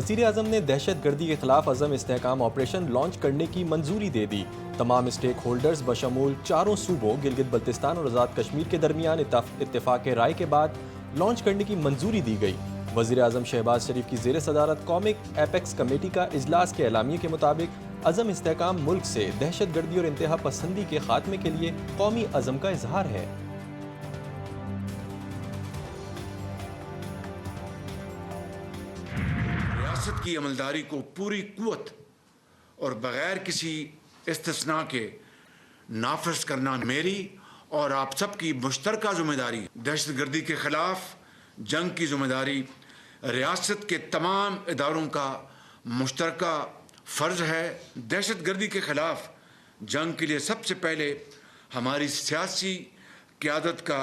वज़ीर आज़म ने दहशत गर्दी के खिलाफ अज़म इस्तेहकाम ऑपरेशन लॉन्च करने की मंजूरी दे दी। तमाम स्टेक होल्डर्स बशमूल चारों सूबों गिलगित बल्तिस्तान और आज़ाद कश्मीर के दरमियान इत्तेफाक राय के बाद लॉन्च करने की मंजूरी दी गई। वज़ीर आज़म शहबाज शरीफ की ज़ेर सदारत कौमी एपेक्स कमेटी का इजलास के एलामिये के मुताबिक अज़म इस्तेहकाम मुल्क से दहशत गर्दी और इंतहा पसंदी के खात्मे के लिए कौमी अज़म का इजहार है। रियासत की अमलदारी को पूरी कुव्वत और बगैर किसी इस्तिस्ना के नाफिज करना मेरी और आप सबकी मुश्तरका जिम्मेदारी। दहशत गर्दी के खिलाफ जंग की जिम्मेदारी रियासत के तमाम इदारों का मुश्तरका फ़र्ज है। दहशत गर्दी के खिलाफ जंग के लिए सबसे पहले हमारी सियासी क़यादत का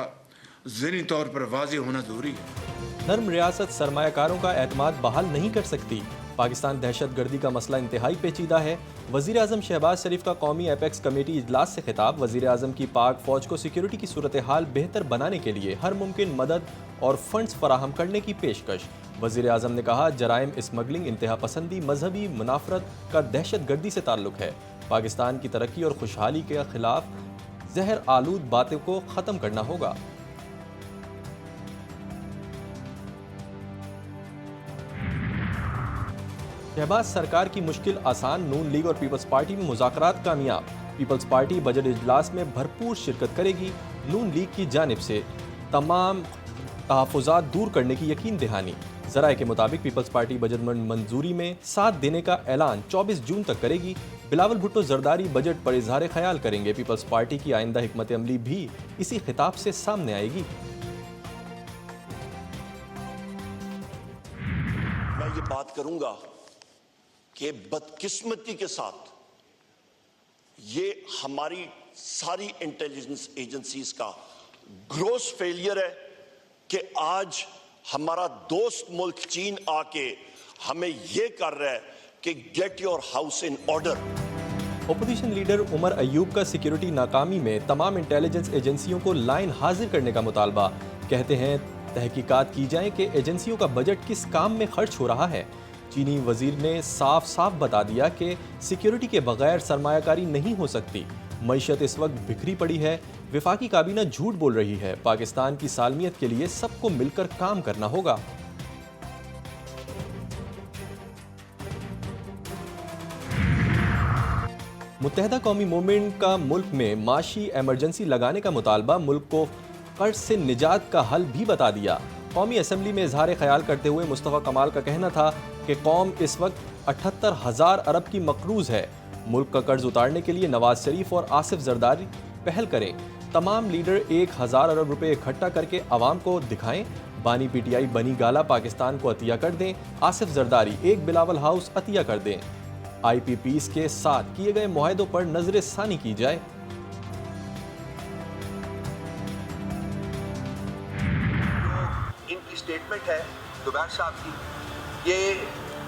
ज़हनी तौर पर वाज़ेह होना ज़रूरी है। नर्म रियासत सरमायाकारों का एतमाद बहाल नहीं कर सकती। पाकिस्तान दहशत गर्दी का मसला इंतहाई पेचीदा है। वज़ीर आज़म शहबाज शरीफ का कौमी एपेक्स कमेटी इजलास से खिताब। वज़ीर आज़म की पाक फ़ौज को सिक्योरिटी की सूरत हाल बेहतर बनाने के लिए हर मुमकिन मदद और फंड्स फराहम करने की पेशकश। वज़ीर आज़म ने कहा, जराइम, स्मगलिंग, इंतहा पसंदी, मजहबी मुनाफरत का दहशत गर्दी से ताल्लुक है। पाकिस्तान की तरक्की और खुशहाली के खिलाफ जहर आलूद बातों को ख़त्म करना होगा। शहबाज सरकार की मुश्किल आसान। नून लीग और पीपल्स पार्टी में मुज़ाकरात कामयाब। पीपल्स पार्टी बजट इजलास में भरपूर शिरकत करेगी। नून लीग की जानिब से तमाम तहफ़्फ़ुज़ात दूर करने की यकीन दहानी। ज़राए के मुताबिक पीपल्स पार्टी बजट मंजूरी में साथ देने का ऐलान 24 जून तक करेगी। बिलावल भुट्टो जरदारी बजट पर इजहार ख्याल करेंगे। पीपल्स पार्टी की आइंदा हिकमत अमली भी इसी खिताब से सामने आएगी। मैं ये बात करूंगा कि बदकिस्मती के साथ ये हमारी सारी इंटेलिजेंस एजेंसीज का ग्रोस फेलियर है कि आज हमारा दोस्त मुल्क चीन आके हमें ये कर रहा है कि get your house in order. Opposition leader Umar Ayub का सिक्योरिटी नाकामी में तमाम इंटेलिजेंस एजेंसियों को लाइन हाजिर करने का मुतालबा। कहते हैं, तहकीकात की जाए कि एजेंसियों का बजट किस काम में खर्च हो रहा है। चीनी वजीर ने साफ साफ बता दिया कि सिक्योरिटी के बगैर सरमायाकारी नहीं हो सकती। मईशत इस वक्त बिखरी पड़ी है। विफाकी काबीना झूठ बोल रही है। पाकिस्तान की सालमियत के लिए सबको मिलकर काम करना होगा। मुत्तहदा कौमी मूवमेंट का मुल्क में माशी एमरजेंसी लगाने का मुतालबा मुल्क को कर्ज से निजात का हल भी बता दिया। कौमी असम्बली में इजहार ख्याल करते हुए मुस्तफ़ा कमाल का कहना था कि कौम इस वक्त 78,000 अरब की मकरूज़ है। मुल्क का कर्ज उतारने के लिए नवाज शरीफ और आसिफ जरदारी पहल करें। तमाम लीडर 1,000 अरब रुपए इकट्ठा करके आवाम को दिखाएं। बानी पीटीआई बनी गाला पाकिस्तान को अतिया कर दें। आसिफ जरदारी एक बिलावल हाउस अतिया कर दें। IPPs के साथ किए गए मुआहदों पर नजर सानी की जाए। इनकी स्टेटमेंट है जुबैर साहब की, ये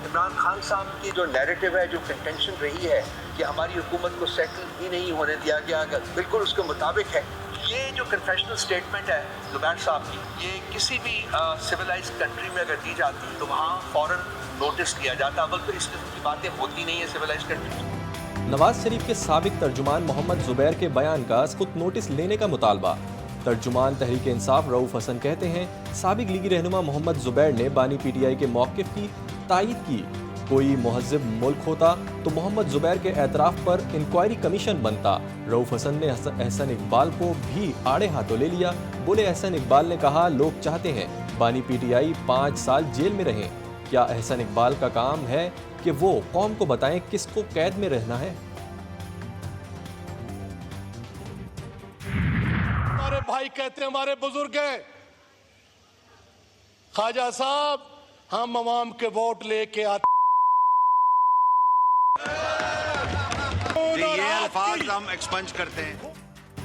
इमरान खान साहब की जो नैरेटिव है, जो कंटेंशन रही है कि हमारी हुकूमत को सेटल ही नहीं होने दिया गया, बिल्कुल उसके मुताबिक है। ये जो कन्फेशनल स्टेटमेंट है जुबैर साहब की, ये किसी भी सिविलाइज्ड कंट्री में अगर दी जाती तो वहाँ फौरन नोटिस लिया जाता। अवल तो इस किस्म की बातें होती नहीं है सिविलाइज्ड कंट्री। नवाज शरीफ के साबिक तर्जुमान मोहम्मद जुबैर के बयान का सख्त नोटिस लेने का मुतालबा। तर्जुमान तहरीक इंसाफ रऊफ हसन कहते हैं, साबिक लीगी रहनुमा मोहम्मद जुबैर ने बानी PTI के मौक़िफ़ की तायीद की। कोई मुहज़्ज़िब मुल्क होता तो मोहम्मद जुबैर के एतराफ़ पर इंक्वायरी कमीशन बनता। रऊफ हसन ने एहसन इकबाल को भी आड़े हाथों ले लिया। बोले, एहसन इकबाल ने कहा, लोग चाहते हैं बानी PTI 5 साल जेल में रहें। क्या एहसन इकबाल का काम है कि वो कौम को बताएं किसको कैद में रहना है? हमारे भाई कहते हैं, हमारे बुजुर्ग हैं, ख्वाजा साहब हम अवाम के वोट लेके आते, ये अल्फाज हम एक्सपंज करते हैं।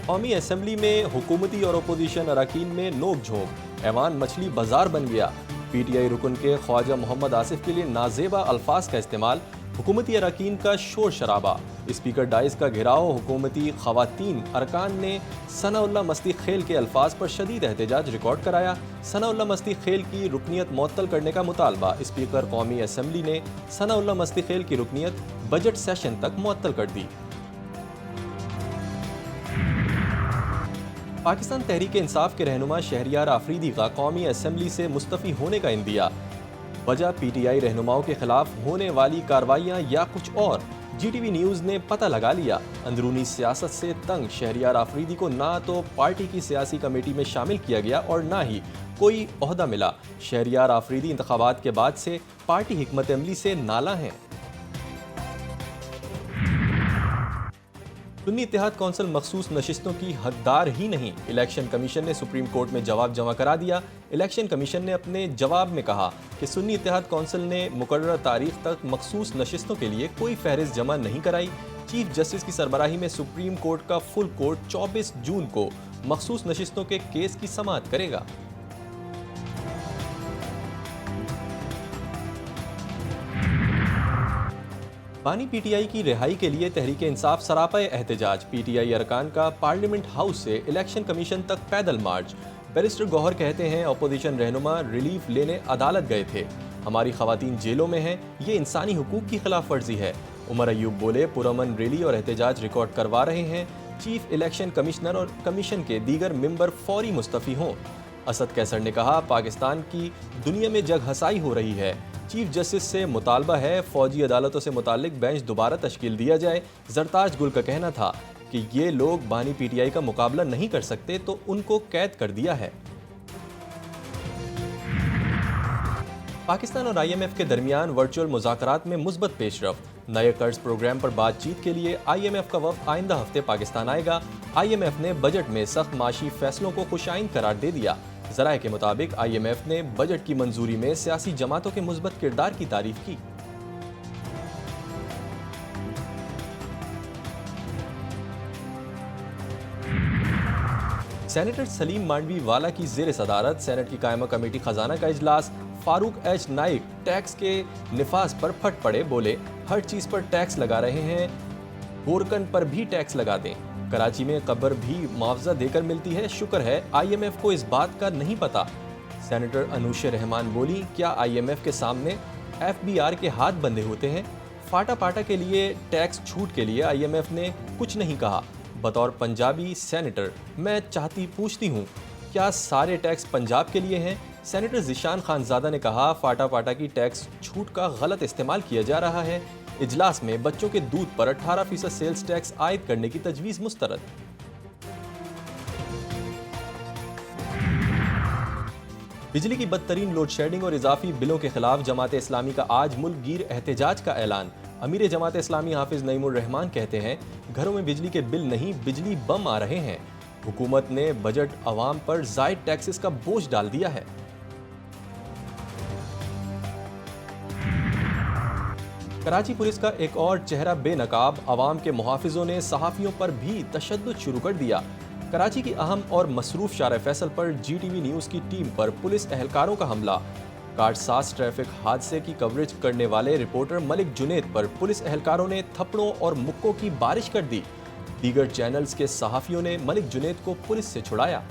कौमी असम्बली में हुकूमती और अपोजिशन अरकान में नोक झोंक। ऐवान मछली बाजार बन गया। PTI रुकन के ख्वाजा मोहम्मद आसिफ के लिए नाजेबा अल्फाज का इस्तेमाल। हुकूमती अरकान का शोर शराबा, स्पीकर डाइस का घेराव, हुकूमती खवातीन अरकान ने सनाउल्लाह मस्ती खेल के अल्फाज पर शदीद एहतजाज रिकॉर्ड कराया। सनाउल्लाह मस्ती खेल की रुकनीत मुअत्तल करने का मुतालबा, स्पीकर कौमी असम्बली ने सनाउल्लाह मस्ती खेल की रुकनीत बजट सेशन तक मुअत्तल कर दी। पाकिस्तान तहरीक इंसाफ के रहनुमा शहरियार आफरीदी का कौमी असम्बली से मुस्तफ़ी होने का इंदिया, वजह PTI रहनुमाओं के खिलाफ होने वाली कार्रवाइयाँ या कुछ और। GTV न्यूज़ ने पता लगा लिया, अंदरूनी सियासत से तंग शहरियार आफरीदी को ना तो पार्टी की सियासी कमेटी में शामिल किया गया और ना ही कोई ओहदा मिला। शहरियार आफरीदी इंतखाबात के बाद से पार्टी हिकमत अमली से नाला हैं। सुन्नी इत्तेहाद कौंसिल मखसूस नशिस्तों की हकदार ही नहीं, इलेक्शन कमीशन ने सुप्रीम कोर्ट में जवाब जमा करा दिया। इलेक्शन कमीशन ने अपने जवाब में कहा कि सुन्नी इत्तेहाद कौंसिल ने मुकर्रर तारीख तक मखसूस नशिस्तों के लिए कोई फहरिस्त जमा नहीं कराई। चीफ जस्टिस की सरबराही में सुप्रीम कोर्ट का फुल कोर्ट 24 जून को मखसूस नशिस्तों के केस की समाअत करेगा। बानी PTI की रिहाई के लिए तहरीक इंसाफ सरापा एहतजाज, PTI अरकान का पार्लियामेंट हाउस से इलेक्शन कमीशन तक पैदल मार्च। बैरिस्टर गौहर कहते हैं अपोजिशन रहनुमा रिलीफ लेने अदालत गए थे, हमारी खवातीन जेलों में हैं, ये इंसानी हुकूक की खिलाफ वर्जी है। उमर अयूब बोले पुरअमन रैली और एहतजाज रिकॉर्ड करवा रहे हैं, चीफ इलेक्शन कमिश्नर और कमीशन के दीगर मेंबर फौरी मुस्तफ़ी हों। असद कैसर ने कहा पाकिस्तान की दुनिया में जग हसाई हो रही है, चीफ जस्टिस से मुतालबा है फौजी अदालतों से मुतालिक बेंच दोबारा तश्कील दिया जाए। जरताज गुल का कहना था कि ये लोग बानी PTI का मुकाबला नहीं कर सकते तो उनको कैद कर दिया है। पाकिस्तान और IMF के दरमियान वर्चुअल मुज़ाकरात में मुस्बत पेशरफ्त, नए कर्ज प्रोग्राम पर बातचीत के लिए IMF का वफ़द आइंदा हफ्ते पाकिस्तान आएगा। IMF ने बजट में सख्त माशी फैसलों को खुशाइन करार दे दिया। ज़राए के मुताबिक IMF ने बजट की मंजूरी में सियासी जमातों के मुस्बत किरदार की तारीफ की। सेनेटर सलीम मांडवी वाला की जेर सदारत सेनेट की कायमा कमेटी खजाना का इजलास, फारूक H नाइक टैक्स के निफाज पर फट पड़े, बोले हर चीज पर टैक्स लगा रहे हैं, गोरकन पर भी टैक्स लगा दें, कराची में कब्र भी मुआवजा देकर मिलती है, शुक्र है IMF को इस बात का नहीं पता। सेनेटर अनूशे रहमान बोली क्या IMF के सामने FBR के हाथ बंधे होते हैं, फाटा पाटा के लिए टैक्स छूट के लिए IMF ने कुछ नहीं कहा। बतौर पंजाबी सेनेटर मैं पूछती हूँ क्या सारे टैक्स पंजाब के लिए हैं। सेनेटर ज़िशान खानज़ादा ने कहा फाटा पाटा की टैक्स छूट का गलत इस्तेमाल किया जा रहा है। इजलास में बच्चों के दूध पर 18% सेल्स टैक्स आयद करने की तजवीज़ मुस्तरद। बिजली की बदतरीन लोड शेडिंग और इजाफी बिलों के खिलाफ जमात इस्लामी का आज मुल्क गिर एहतजाज का ऐलान। अमीर जमात इस्लामी हाफिज नईमुर रहमान कहते हैं घरों में बिजली के बिल नहीं बिजली बम आ रहे हैं, हुकूमत ने बजट अवाम पर जायद टैक्सेस का बोझ डाल दिया है। कराची पुलिस का एक और चेहरा बेनकाब, अवाम के मुहाफिजों ने सहाफ़ियों पर भी तशद्दुद शुरू कर दिया। कराची की अहम और मसरूफ शारा फैसल पर GTV न्यूज़ की टीम पर पुलिस एहलकारों का हमला। काटसाज ट्रैफिक हादसे की कवरेज करने वाले रिपोर्टर मलिक जुनेद पर पुलिस एहलकारों ने थप्पड़ों और मुक्कों की बारिश कर दी। दीगर चैनल्स के सहाफ़ियों ने मलिक जुनेद को पुलिस से छुड़ाया।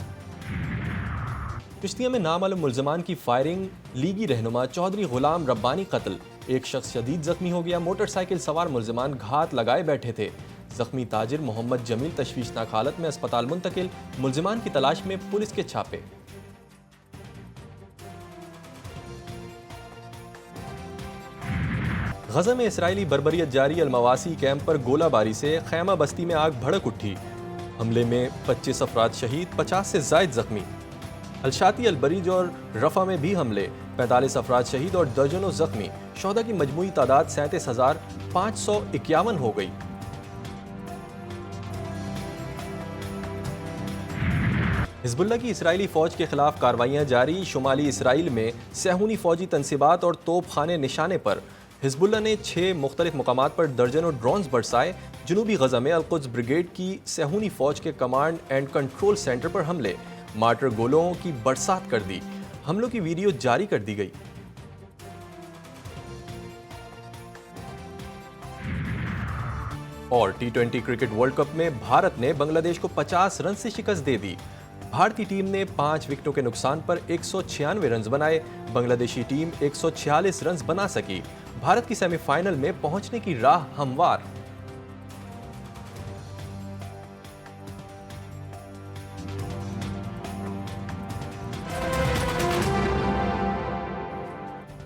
चिश्तिया में नामालूम मुल्ज़मान की फायरिंग, लीगी रहनुमा चौधरी गुलाम रब्बानी कत्ल, एक शख्स शदीद जख्मी हो गया। मोटरसाइकिल सवार मुल्ज़मान घात लगाए बैठे थे। जख्मी ताजिर मोहम्मद जमील तशवीशनाक हालत में अस्पताल मुंतकिल, मुल्ज़मान की तलाश में पुलिस के छापे। गजा में इसराइली बर्बरियत जारी, अलमवासी कैंप पर गोलाबारी से खैमा बस्ती में आग भड़क उठी। हमले में 25 अफराद शहीद, 50 से जायद जख्मी। अलशाती, अलबरीज और रफा में भी हमले, 45 अफराद शहीद और दर्जनों जख्मी। शोहदा की मजमूई तादाद 37,551 हो गई। हिजबुल्लाह की इसराइली फौज के खिलाफ कार्रवाइयाँ जारी, शुमाली इसराइल में सहूनी फौजी तनसीबात और तोप खाने निशाने पर हिजबुल्लाह ने 6 मुख्तलिफ मुकामात पर दर्जनों ड्रोन्स बरसाए। जनूबी गजा में अल-कुद्स ब्रिगेड की सहूनी फौज के कमांड एंड कंट्रोल सेंटर पर हमले, मार्टर गोलों की बरसात कर दी। हमलों की वीडियो जारी कर दी गई। और टी20 क्रिकेट वर्ल्ड कप में भारत ने बांग्लादेश को 50 रन से शिकस्त दे दी। भारतीय टीम ने 5 विकेटों के नुकसान पर 196 रन बनाए। बांग्लादेशी टीम 146 रन बना सकी। भारत की सेमीफाइनल में पहुंचने की राह हमवार।